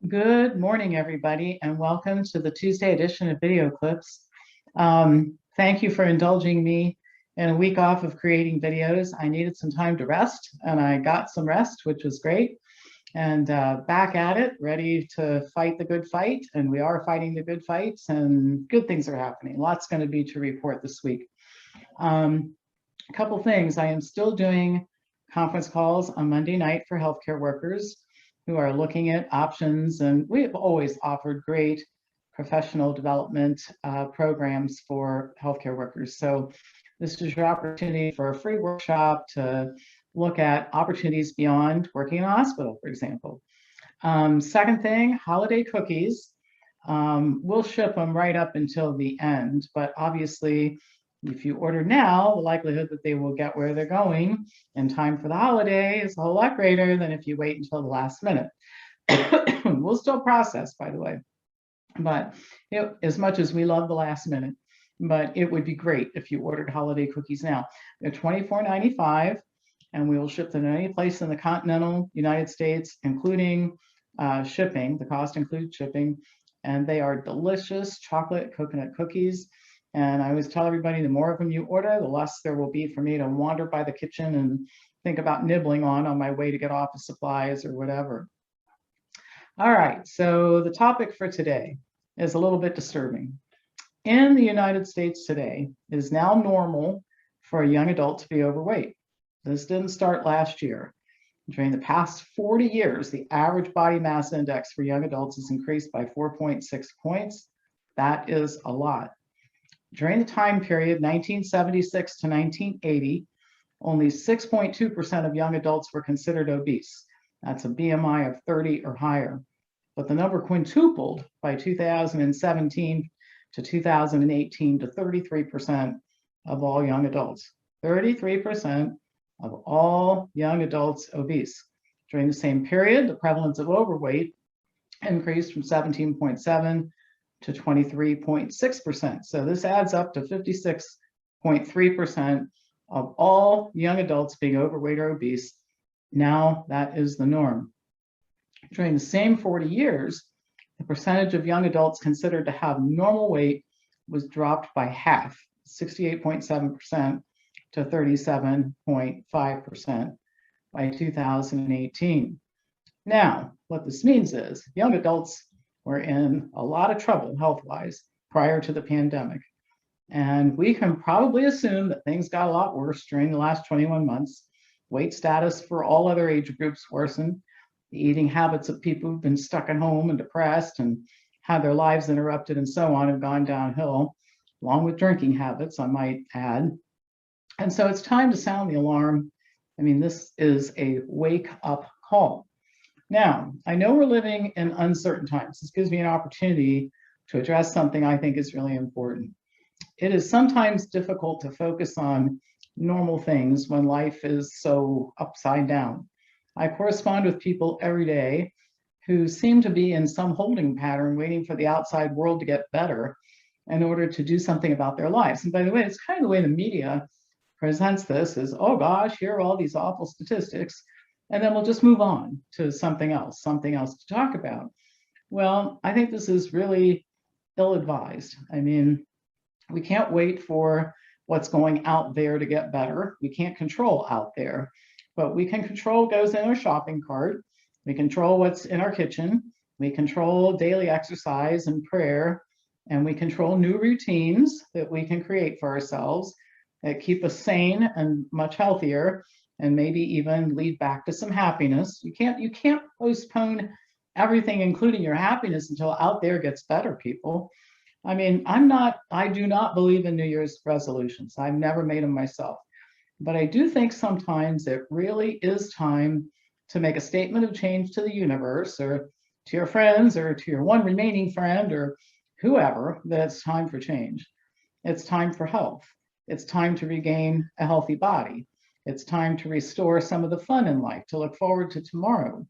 Good morning, everybody, and welcome to the Tuesday edition of Video Clips. Thank you for indulging me in a week off of creating videos. I needed some time to rest, and I got some rest, which was great. And back at it, ready to fight the good fight, and we are fighting the good fights, and good things are happening. Lots going to be to report this week. A couple things. I am still doing conference calls on Monday night for healthcare workers who are looking at options, and we have always offered great professional development programs for healthcare workers. So this is your opportunity for a free workshop to look at opportunities beyond working in a hospital, for example. Second thing, holiday cookies. We'll ship them right up until the end, but obviously, if you order now, the likelihood that they will get where they're going in time for the holiday is a whole lot greater than if you wait until the last minute. We'll still process, by the way, but as much as we love the last minute, but it would be great if you ordered holiday cookies now. They're $24.95, and we will ship them to any place in the continental United States, including shipping. The cost includes shipping, and they are delicious chocolate coconut cookies. And I always tell everybody, the more of them you order, the less there will be for me to wander by the kitchen and think about nibbling on my way to get office supplies or whatever. All right, so the topic for today is a little bit disturbing. In the United States today, it is now normal for a young adult to be overweight. This didn't start last year. During the past 40 years, the average body mass index for young adults has increased by 4.6 points. That is a lot. During the time period 1976 to 1980, only 6.2% of young adults were considered obese. That's a BMI of 30 or higher. But the number quintupled by 2017 to 2018 to 33% of all young adults. 33% of all young adults obese. During the same period, the prevalence of overweight increased from 17.7 to 23.6%. So this adds up to 56.3% of all young adults being overweight or obese. Now that is the norm. During the same 40 years, the percentage of young adults considered to have normal weight was dropped by half, 68.7% to 37.5% by 2018. Now, what this means is young adults were in a lot of trouble health-wise prior to the pandemic. And we can probably assume that things got a lot worse during the last 21 months. Weight status for all other age groups worsened. The eating habits of people who've been stuck at home and depressed and had their lives interrupted and so on have gone downhill, along with drinking habits, I might add. And so it's time to sound the alarm. I mean, this is a wake-up call. Now, I know we're living in uncertain times. This gives me an opportunity to address something I think is really important. It is sometimes difficult to focus on normal things when life is so upside down. I correspond with people every day who seem to be in some holding pattern, waiting for the outside world to get better in order to do something about their lives. And by the way, it's kind of the way the media presents this is, oh gosh, here are all these awful statistics. And then we'll just move on to something else to talk about. Well, I think this is really ill-advised. I mean, we can't wait for what's going out there to get better. We can't control out there, but we can control what goes in our shopping cart. We control what's in our kitchen. We control daily exercise and prayer, and we control new routines that we can create for ourselves that keep us sane and much healthier, and maybe even lead back to some happiness. You can't postpone everything, including your happiness, until out there gets better, people. I mean, I do not believe in New Year's resolutions. I've never made them myself. But I do think sometimes it really is time to make a statement of change to the universe, or to your friends, or to your one remaining friend, or whoever, that it's time for change. It's time for health. It's time to regain a healthy body. It's time to restore some of the fun in life, to look forward to tomorrow.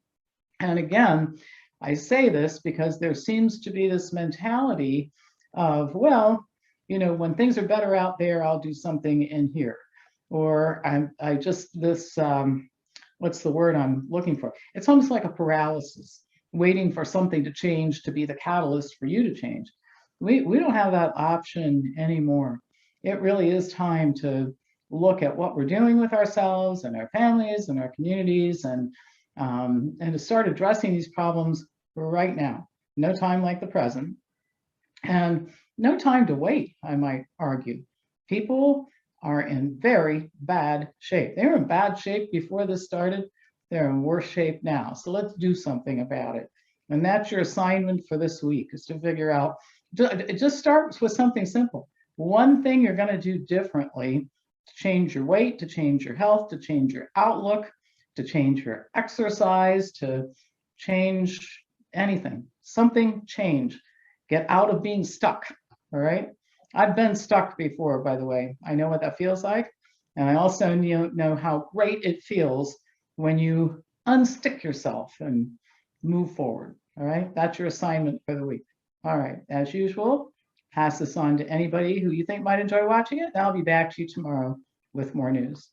And again, I say this because there seems to be this mentality of, well, you know, when things are better out there, I'll do something in here. Or what's the word I'm looking for? It's almost like a paralysis. waiting for something to change to be the catalyst for you to change. We don't have that option anymore. It really is time to look at what we're doing with ourselves and our families and our communities, and to start addressing these problems right now. No time like the present, and no time to wait, I might argue. People are in very bad shape. They were in bad shape before this started. They're in worse shape now. So let's do something about it. And that's your assignment for this week, is to figure out, it just starts with something simple. One thing you're going to do differently to change your weight, to change your health, to change your outlook, to change your exercise, to change anything. Something change. Get out of being stuck, all right? I've been stuck before, by the way. I know what that feels like. And I also know how great it feels when you unstick yourself and move forward, all right? That's your assignment for the week. All right, as usual, pass this on to anybody who you think might enjoy watching it. I'll be back to you tomorrow with more news.